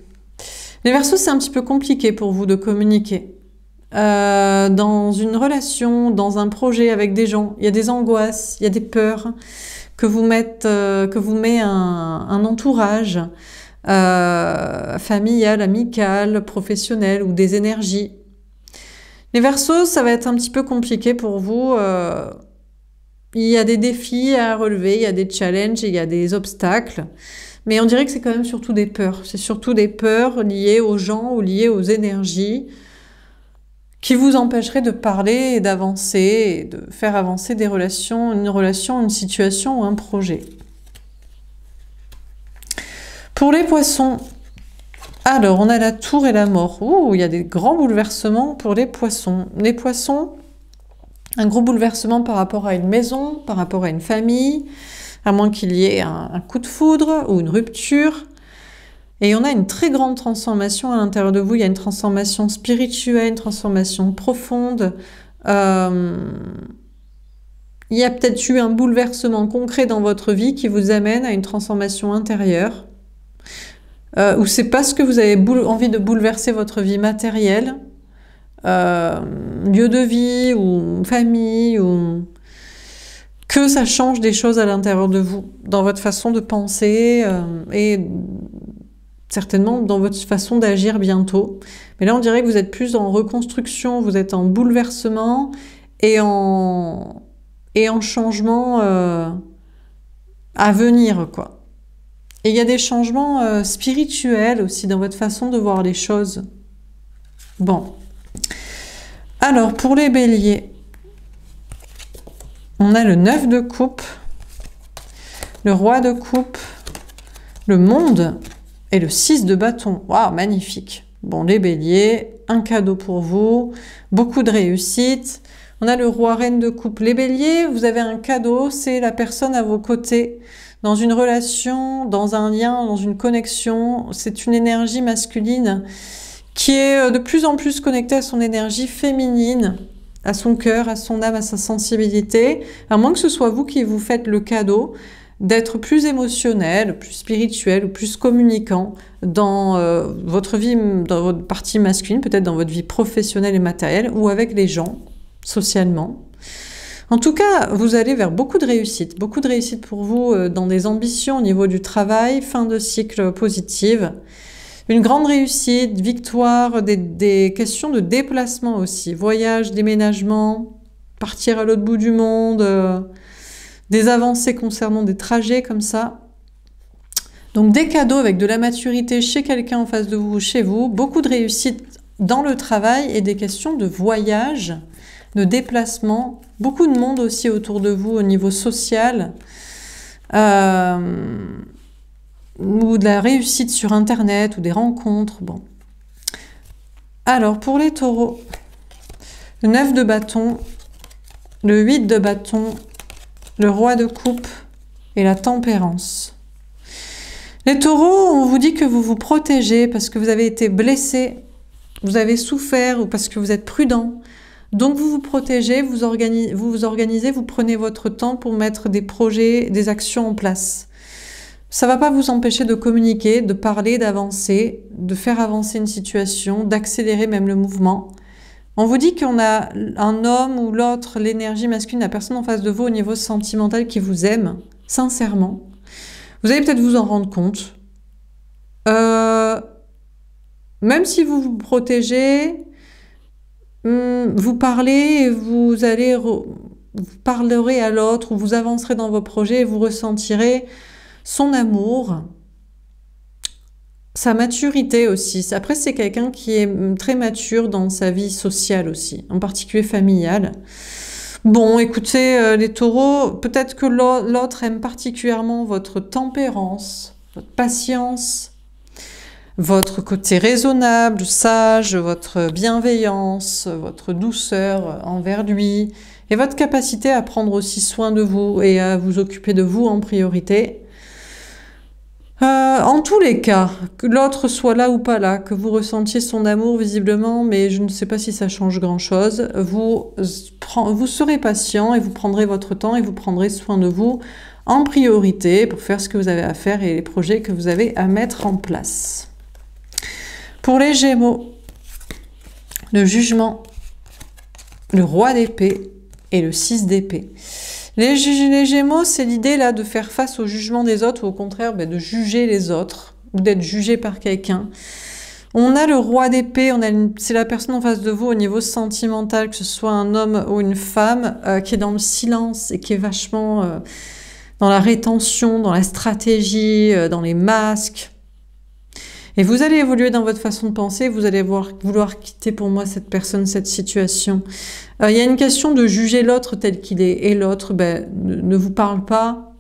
Speaker 1: Les Verseaux, c'est un petit peu compliqué pour vous de communiquer. Dans une relation, dans un projet avec des gens, il y a des angoisses, il y a des peurs que vous met un entourage familial, amical, professionnel ou des énergies. Les Verseaux, ça va être un petit peu compliqué pour vous. Il y a des défis à relever, il y a des challenges, il y a des obstacles. Mais on dirait que c'est quand même surtout des peurs. C'est surtout des peurs liées aux gens ou liées aux énergies qui vous empêcheraient de parler et d'avancer, et de faire avancer des relations, une situation ou un projet. Pour les Poissons, alors on a la Tour et la Mort. Ouh, il y a des grands bouleversements pour les Poissons. Les Poissons, Un gros bouleversement par rapport à une maison, par rapport à une famille, à moins qu'il y ait un coup de foudre ou une rupture. Et on a une très grande transformation à l'intérieur de vous. Il y a une transformation spirituelle, une transformation profonde. Il y a peut-être eu un bouleversement concret dans votre vie qui vous amène à une transformation intérieure. Ou c'est parce que vous avez envie de bouleverser votre vie matérielle, lieu de vie ou famille, ou que ça change des choses à l'intérieur de vous, dans votre façon de penser et certainement dans votre façon d'agir bientôt. Mais là, on dirait que vous êtes plus en reconstruction, vous êtes en bouleversement et en changement à venir, quoi. Et il y a des changements spirituels aussi dans votre façon de voir les choses. Bon. Alors, pour les béliers, on a le 9 de coupe, le roi de coupe, le monde et le 6 de bâton. Waouh, magnifique. Bon, les béliers, un cadeau pour vous, beaucoup de réussite. On a le roi reine de coupe. Les béliers, vous avez un cadeau, c'est la personne à vos côtés. Dans une relation, dans un lien, dans une connexion, c'est une énergie masculine qui est de plus en plus connectée à son énergie féminine, à son cœur, à son âme, à sa sensibilité, à moins que ce soit vous qui vous faites le cadeau d'être plus émotionnel, plus spirituel ou plus communicant dans votre vie, dans votre partie masculine, peut-être dans votre vie professionnelle et matérielle, ou avec les gens, socialement. En tout cas, vous allez vers beaucoup de réussite pour vous dans des ambitions au niveau du travail, fin de cycle positive, une grande réussite, victoire, des questions de déplacement aussi, voyage, déménagement, partir à l'autre bout du monde, des avancées concernant des trajets comme ça. Donc des cadeaux avec de la maturité chez quelqu'un en face de vous, chez vous, beaucoup de réussite dans le travail et des questions de voyage, de déplacement, beaucoup de monde aussi autour de vous au niveau social, ou de la réussite sur Internet, ou des rencontres. Bon. Alors, pour les taureaux, le 9 de bâton, le 8 de bâton, le roi de coupe et la tempérance. Les taureaux, on vous dit que vous vous protégez parce que vous avez été blessé, vous avez souffert ou parce que vous êtes prudent. Donc vous vous protégez, vous vous organisez, vous prenez votre temps pour mettre des projets, des actions en place. Ça ne va pas vous empêcher de communiquer, de parler, d'avancer, de faire avancer une situation, d'accélérer même le mouvement. On vous dit qu'on a un homme ou l'autre, l'énergie masculine, la personne en face de vous au niveau sentimental qui vous aime, sincèrement. Vous allez peut-être vous en rendre compte. Même si vous vous protégez, vous parlez et vous parlerez à l'autre, ou vous avancerez dans vos projets et vous ressentirez son amour, sa maturité aussi. Après, c'est quelqu'un qui est très mature dans sa vie sociale aussi, en particulier familiale. Bon, écoutez, les taureaux, peut-être que l'autre aime particulièrement votre tempérance, votre patience, votre côté raisonnable, sage, votre bienveillance, votre douceur envers lui, et votre capacité à prendre aussi soin de vous et à vous occuper de vous en priorité. En tous les cas, que l'autre soit là ou pas là, que vous ressentiez son amour visiblement, mais je ne sais pas si ça change grand-chose, vous serez patient et vous prendrez votre temps et vous prendrez soin de vous en priorité pour faire ce que vous avez à faire et les projets que vous avez à mettre en place. Pour les Gémeaux, le jugement, le roi d'épée et le 6 d'épée. Les Gémeaux, c'est l'idée là de faire face au jugement des autres ou au contraire de juger les autres ou d'être jugé par quelqu'un. On a le roi d'épée, c'est la personne en face de vous au niveau sentimental, que ce soit un homme ou une femme, qui est dans le silence et qui est vachement dans la rétention, dans la stratégie, dans les masques. Et vous allez évoluer dans votre façon de penser, vous allez vouloir quitter pour moi cette personne, cette situation. Il y a une question de juger l'autre tel qu'il est, et l'autre ne vous parle pas,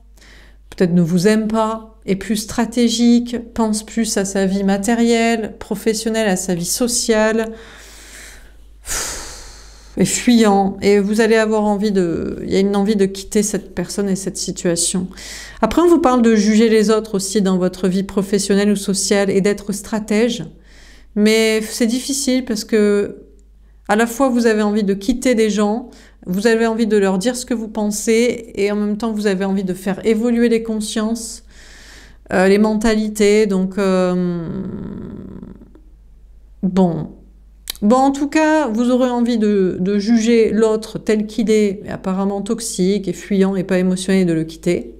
Speaker 1: peut-être ne vous aime pas, est plus stratégique, pense plus à sa vie matérielle, professionnelle, à sa vie sociale. et fuyant, et vous allez avoir envie il y a une envie de quitter cette personne et cette situation. Après, on vous parle de juger les autres aussi dans votre vie professionnelle ou sociale et d'être stratège, mais c'est difficile parce que à la fois vous avez envie de quitter des gens, vous avez envie de leur dire ce que vous pensez, et en même temps vous avez envie de faire évoluer les consciences, les mentalités, donc bon. Bon, en tout cas, vous aurez envie de juger l'autre tel qu'il est, apparemment toxique et fuyant et pas émotionnel, de le quitter.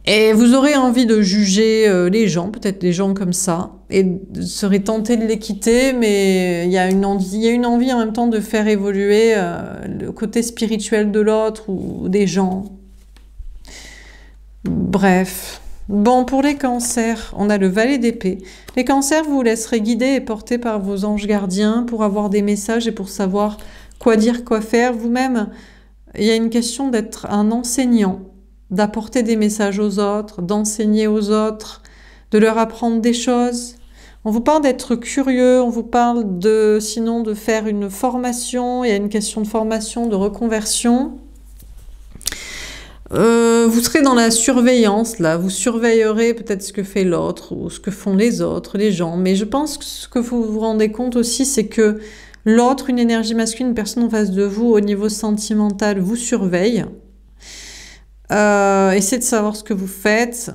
Speaker 1: Et vous aurez envie de juger les gens, peut-être les gens comme ça, et serez tenté de les quitter, mais il y a une envie en même temps de faire évoluer le côté spirituel de l'autre ou des gens. Bref. Bon, pour les cancers, on a le valet d'épée. Les cancers, vous vous laisserez guider et porter par vos anges gardiens pour avoir des messages et pour savoir quoi dire, quoi faire. Vous-même, il y a une question d'être un enseignant, d'apporter des messages aux autres, d'enseigner aux autres, de leur apprendre des choses. On vous parle d'être curieux, on vous parle sinon de faire une formation. Il y a une question de formation, de reconversion. Vous serez dans la surveillance, là. Vous surveillerez peut-être ce que fait l'autre ou ce que font les autres, les gens. Mais je pense que ce que vous vous rendez compte aussi, c'est que l'autre, une énergie masculine, une personne en face de vous, au niveau sentimental, vous surveille. Essayez de savoir ce que vous faites.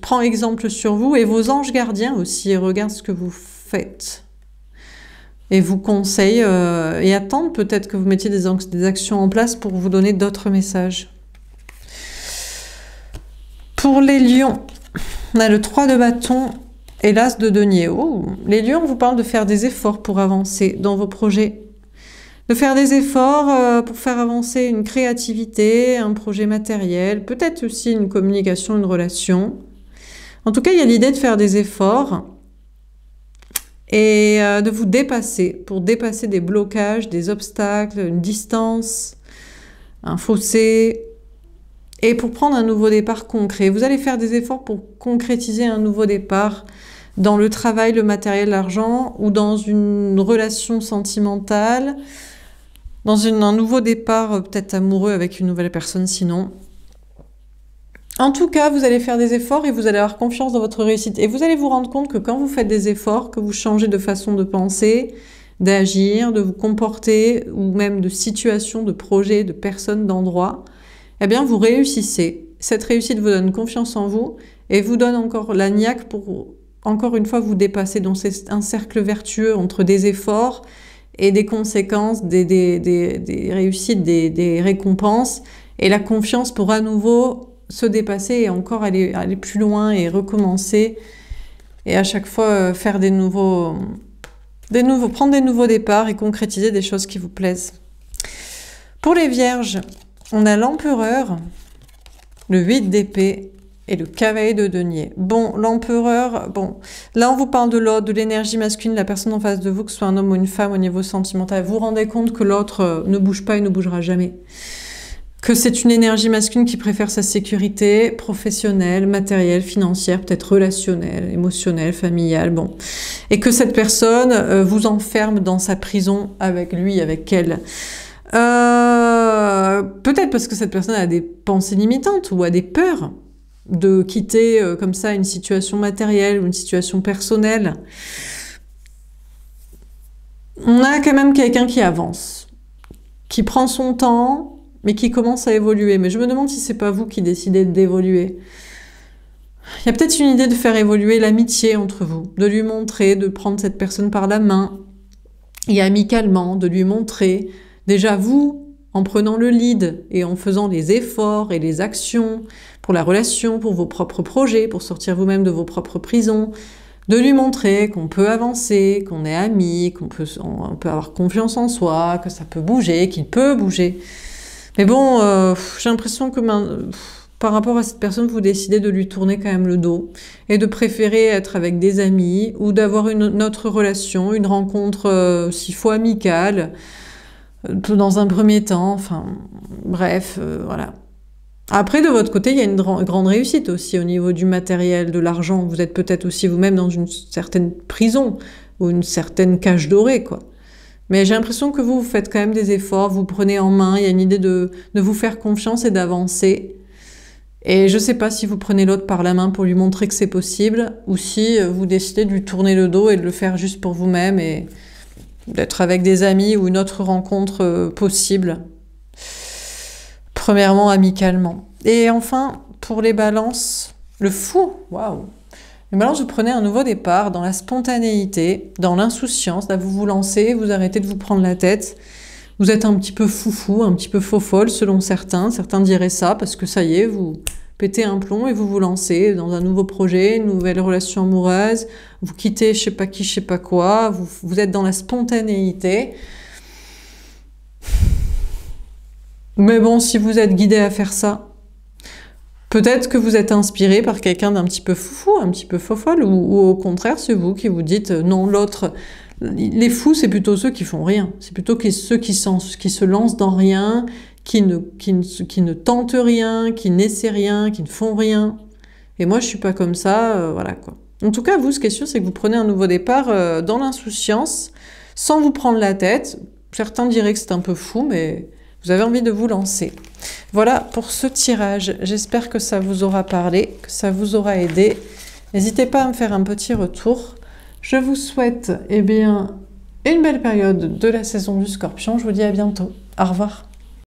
Speaker 1: Prends exemple sur vous. Et vos anges gardiens aussi regardent ce que vous faites. Et vous conseillent et attendent peut-être que vous mettiez des actions en place pour vous donner d'autres messages. Pour les lions, on a le 3 de bâton et l'as de denier. Oh, les lions, on vous parle de faire des efforts pour avancer dans vos projets. De faire des efforts pour faire avancer une créativité, un projet matériel, peut-être aussi une communication, une relation. En tout cas, il y a l'idée de faire des efforts et de vous dépasser, pour dépasser des blocages, des obstacles, une distance, un fossé, et pour prendre un nouveau départ concret. Vous allez faire des efforts pour concrétiser un nouveau départ dans le travail, le matériel, l'argent, ou dans une relation sentimentale, dans un nouveau départ peut-être amoureux avec une nouvelle personne sinon. En tout cas, vous allez faire des efforts et vous allez avoir confiance dans votre réussite. Et vous allez vous rendre compte que quand vous faites des efforts, que vous changez de façon de penser, d'agir, de vous comporter, ou même de situation, de projet, de personne, d'endroit, eh bien, vous réussissez. Cette réussite vous donne confiance en vous et vous donne encore la niaque pour, encore une fois, vous dépasser. Donc, c'est un cercle vertueux entre des efforts et des conséquences, des réussites, des récompenses, et la confiance pour à nouveau se dépasser et encore aller plus loin et recommencer. Et à chaque fois, faire prendre des nouveaux départs et concrétiser des choses qui vous plaisent. Pour les vierges, on a l'empereur, le 8 d'épée et le cavalier de denier. Bon, l'empereur, bon, là on vous parle de l'autre, de l'énergie masculine, la personne en face de vous, que ce soit un homme ou une femme au niveau sentimental. Vous vous rendez compte que l'autre ne bouge pas et ne bougera jamais. Que c'est une énergie masculine qui préfère sa sécurité professionnelle, matérielle, financière, peut-être relationnelle, émotionnelle, familiale, bon. Et que cette personne vous enferme dans sa prison avec lui, avec elle. Peut-être parce que cette personne a des pensées limitantes ou a des peurs de quitter comme ça une situation matérielle ou une situation personnelle. On a quand même quelqu'un qui avance, qui prend son temps, mais qui commence à évoluer. Mais je me demande si c'est pas vous qui décidez d'évoluer. Il y a peut-être une idée de faire évoluer l'amitié entre vous, de lui montrer, de prendre cette personne par la main, et amicalement, de lui montrer, déjà vous, en prenant le lead et en faisant les efforts et les actions pour la relation, pour vos propres projets, pour sortir vous-même de vos propres prisons, de lui montrer qu'on peut avancer, qu'on est amis, qu'on peut avoir confiance en soi, que ça peut bouger, qu'il peut bouger. Mais bon, j'ai l'impression que par rapport à cette personne, vous décidez de lui tourner quand même le dos et de préférer être avec des amis ou d'avoir une autre relation, une rencontre s'il faut amicale, dans un premier temps, enfin bref, voilà. Après, de votre côté, il y a une grande réussite aussi au niveau du matériel, de l'argent. Vous êtes peut-être aussi vous-même dans une certaine prison ou une certaine cage dorée, quoi. Mais j'ai l'impression que vous faites quand même des efforts, vous prenez en main, il y a une idée de vous faire confiance et d'avancer. Et je ne sais pas si vous prenez l'autre par la main pour lui montrer que c'est possible, ou si vous décidez de lui tourner le dos et de le faire juste pour vous-même et d'être avec des amis ou une autre rencontre possible. Premièrement, amicalement. Et enfin, pour les balances, le fou, waouh! Les balances, vous prenez un nouveau départ dans la spontanéité, dans l'insouciance. Là, vous vous lancez, vous arrêtez de vous prendre la tête. Vous êtes un petit peu foufou, un petit peu faux-folle selon certains. Certains diraient ça parce que ça y est, vous pétez un plomb et vous vous lancez dans un nouveau projet, une nouvelle relation amoureuse. Vous quittez je sais pas qui, je sais pas quoi. Vous êtes dans la spontanéité. Mais bon, si vous êtes guidé à faire ça, peut-être que vous êtes inspiré par quelqu'un d'un petit peu foufou, un petit peu faux-folle, ou au contraire, c'est vous qui vous dites non, l'autre. Les fous, c'est plutôt ceux qui font rien. C'est plutôt ceux qui se lancent dans rien, qui ne tentent rien, qui n'essaient rien, qui ne font rien. Et moi, je suis pas comme ça, voilà quoi. En tout cas, vous, ce qui est sûr, c'est que vous prenez un nouveau départ dans l'insouciance, sans vous prendre la tête. Certains diraient que c'est un peu fou, mais vous avez envie de vous lancer. Voilà pour ce tirage. J'espère que ça vous aura parlé, que ça vous aura aidé. N'hésitez pas à me faire un petit retour. Je vous souhaite, eh bien, une belle période de la saison du Scorpion. Je vous dis à bientôt. Au revoir.